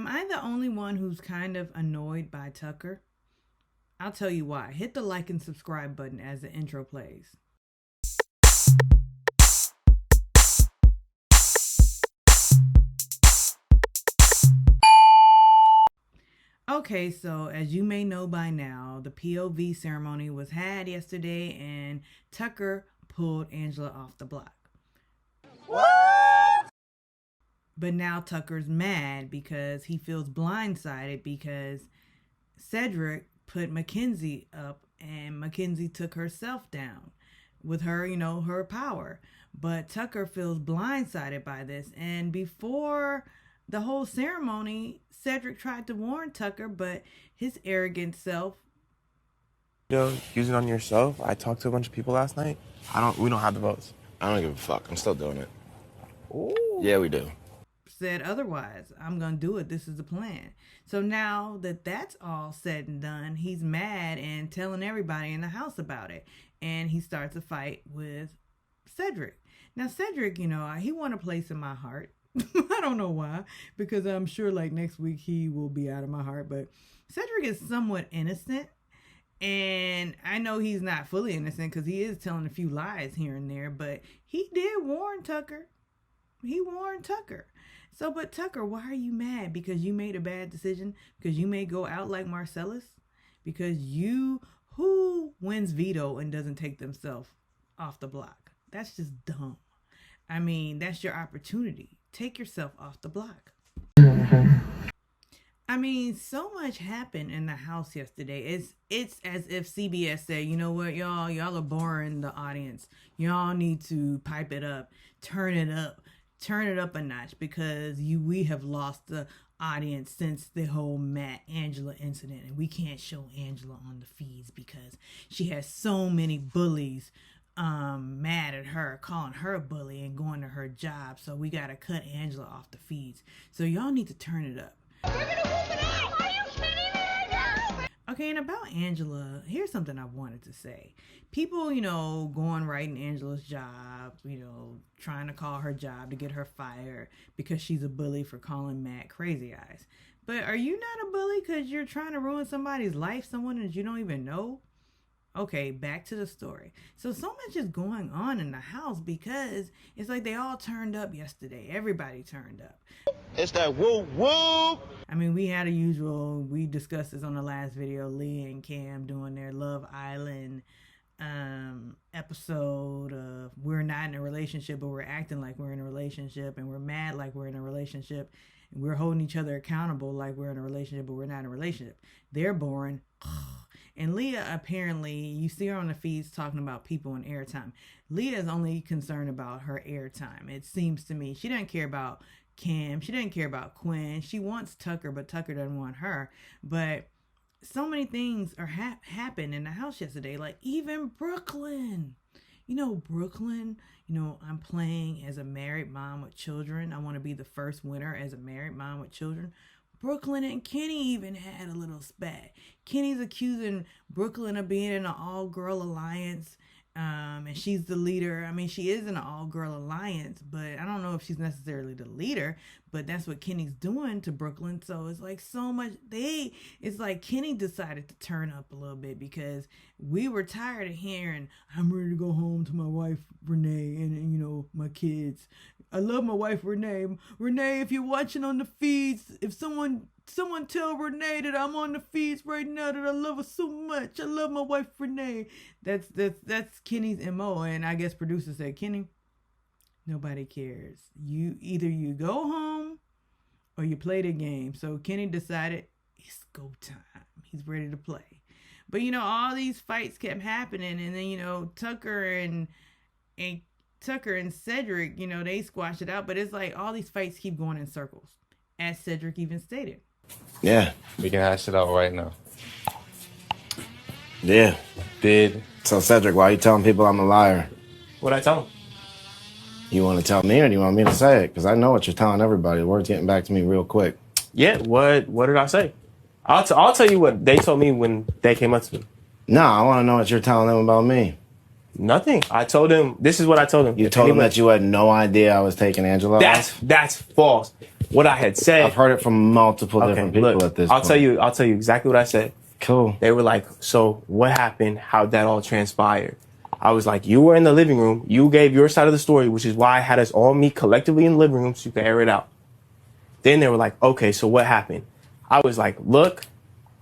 Am I the only one who's kind of annoyed by Tucker? I'll tell you why. Hit the like and subscribe button as the intro plays. Okay, so as you may know by now, the POV ceremony was had yesterday and Tucker pulled Angela off the block. What? But now Tucker's mad because he feels blindsided because Cedric put Mackenzie up and Mackenzie took herself down with her, her power. But Tucker feels blindsided by this. And before the whole ceremony, Cedric tried to warn Tucker, but his arrogant self. Use it on yourself. I talked to a bunch of people last night. We don't have the votes. I don't give a fuck. I'm still doing it. Ooh. Yeah, we do. Said otherwise. I'm going to do it. This is the plan. So now that that's all said and done, he's mad and telling everybody in the house about it. And he starts a fight with Cedric. Now, Cedric, he won a place in my heart. I don't know why, because I'm sure like next week he will be out of my heart. But Cedric is somewhat innocent. And I know he's not fully innocent because he is telling a few lies here and there. But he did warn Tucker. He warned Tucker. So, but Tucker, why are you mad? Because you made a bad decision? Because you may go out like Marcellus? Because who wins veto and doesn't take themselves off the block? That's just dumb. I mean, that's your opportunity. Take yourself off the block. I mean, so much happened in the house yesterday. It's as if CBS said, you know what, y'all are boring the audience. Y'all need to pipe it up, turn it up a notch because we have lost the audience since the whole Matt Angela incident, and we can't show Angela on the feeds because she has so many bullies mad at her, calling her a bully and going to her job. So we gotta cut Angela off the feeds. So y'all need to turn it up. We're gonna whoop it out! Are you kidding me? Okay, and about Angela, here's something I wanted to say. People, going right in Angela's job, trying to call her job to get her fired because she's a bully for calling Matt crazy eyes. But are you not a bully because you're trying to ruin somebody's life, someone that you don't even know? Okay, back to the story. So much is going on in the house because it's like they all turned up yesterday. Everybody turned up. It's that whoop whoop. I mean, we discussed this on the last video, Leah and Cam doing their Love Island episode of we're not in a relationship, but we're acting like we're in a relationship, and we're mad like we're in a relationship, and we're holding each other accountable like we're in a relationship, but we're not in a relationship. They're boring. And Leah, apparently, you see her on the feeds talking about people and airtime. Leah is only concerned about her airtime. It seems to me she doesn't care about Cam. She doesn't care about Quinn. She wants Tucker, but Tucker doesn't want her. But so many things are happened in the house yesterday. Like even Brooklyn. Brooklyn, I'm playing as a married mom with children. I want to be the first winner as a married mom with children. Brooklyn and Kenny even had a little spat. Kenny's accusing Brooklyn of being in an all-girl alliance. And she's the leader. I mean, she is in an all-girl alliance, but I don't know if she's necessarily the leader, but that's what Kenny's doing to Brooklyn. So it's like so much. It's like Kenny decided to turn up a little bit because we were tired of hearing, I'm ready to go home to my wife, Renee, and my kids. I love my wife, Renee. Renee, if you're watching on the feeds, if someone tell Renee that I'm on the feeds right now, that I love her so much. I love my wife, Renee. That's Kenny's MO. And I guess producer said, Kenny, nobody cares. You go home or you play the game. So Kenny decided it's go time. He's ready to play. But all these fights kept happening, and then Tucker and Cedric, they squashed it out. But it's like all these fights keep going in circles, as Cedric even stated. Yeah. We can hash it out right now. Yeah. So Cedric, why are you telling people I'm a liar? What'd I tell him? You want to tell me or do you want me to say it? Because I know what you're telling everybody. The word's getting back to me real quick. Yeah, what did I say? I'll tell you what they told me when they came up to me. No, I want to know what you're telling them about me. Nothing. I told him, this is what I told him. You told him that you had no idea I was taking Angela off? That's false. what I had said. I've heard it from multiple different people at this I'll point. I'll tell you exactly what I said. Cool. They were like, so what happened? How'd that all transpire? I was like, you were in the living room. You gave your side of the story, which is why I had us all meet collectively in the living room so you could air it out. Then they were like, okay, so what happened? I was like, look,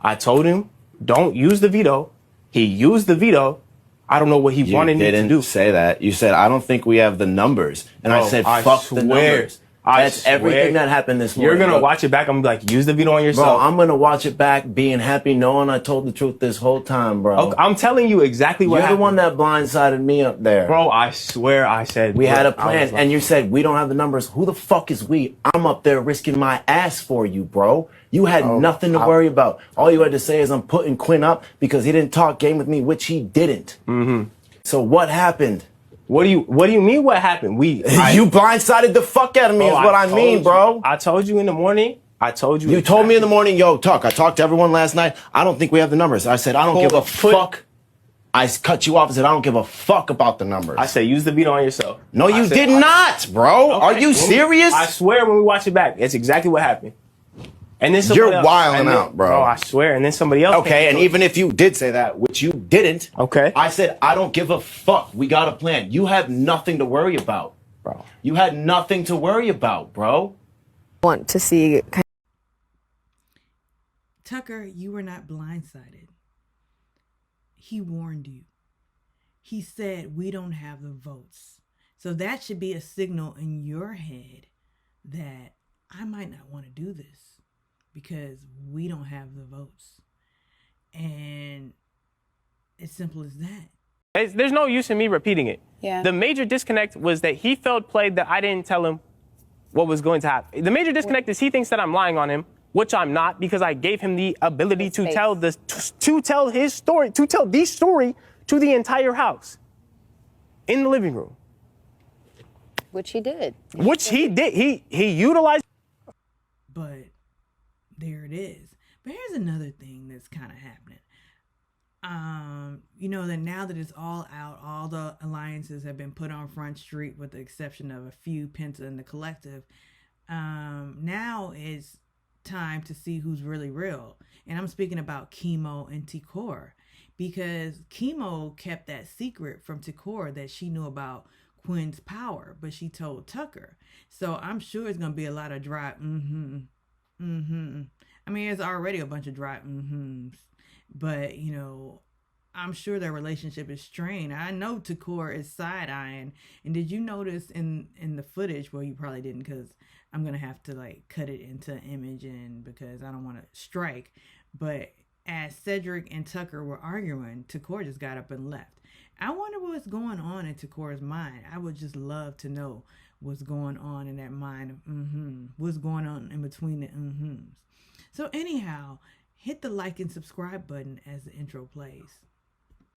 I told him, don't use the veto. He used the veto. I don't know what he wanted me to do. You didn't say that. You said, I don't think we have the numbers. And I said, fuck the numbers. That's everything that happened this morning. You're going to watch it back. I'm like, use the veto on yourself. Bro, I'm going to watch it back being happy knowing I told the truth this whole time, bro. Okay, I'm telling you exactly what happened. You're the one that blindsided me up there. Bro, I swear I said. We had a plan, and you said, we don't have the numbers. Who the fuck is we? I'm up there risking my ass for you, bro. You had nothing to worry about. All you had to say is I'm putting Quinn up because he didn't talk game with me, which he didn't. Mm-hmm. So what happened? What do you mean what happened? You blindsided the fuck out of me is what I mean, bro. I told you in the morning. I told you. You told me in the morning, yo, I talked to everyone last night. I don't think we have the numbers. I said, I don't give a fuck. I cut you off and said, I don't give a fuck about the numbers. I said, use the veto on yourself. No, you did not, bro. Okay. Are you serious? I swear when we watch it back, it's exactly what happened. And then you're wilding out, bro. I swear. And then somebody else. Okay, and even if you did say that, which you didn't, okay, I said, I don't give a fuck. We got a plan. You have nothing to worry about, bro. You had nothing to worry about, bro. Want to see. Tucker, you were not blindsided. He warned you. He said, we don't have the votes. So that should be a signal in your head that I might not want to do this because we don't have the votes. And it's simple as that. There's no use in me repeating it. Yeah. The major disconnect was that he felt played that I didn't tell him what was going to happen. The major disconnect is he thinks that I'm lying on him, which I'm not, because I gave him the ability to tell his story, to tell the story to the entire house in the living room. Which he did. Which he did. He utilized. But there it is. But here's another thing that's kind of happening. You know that now that it's all out, all the alliances have been put on Front Street with the exception of a few, Penta and the Collective. Now it's time to see who's really real. And I'm speaking about Chemo and Tikor, because Chemo kept that secret from Tikor that she knew about Quinn's power, but she told Tucker. So I'm sure it's going to be a lot of dry I mean, there's already a bunch of dry but, you know, I'm sure their relationship is strained. I know Tikor is side-eyeing. And did you notice in the footage, well, you probably didn't because I'm going to have to, like, cut it into image and because I don't want to strike. But as Cedric and Tucker were arguing, Tikor just got up and left. I wonder what's going on in Tikor's mind. I would just love to know what's going on in that mind of what's going on in between the So anyhow, hit the like and subscribe button as the intro plays.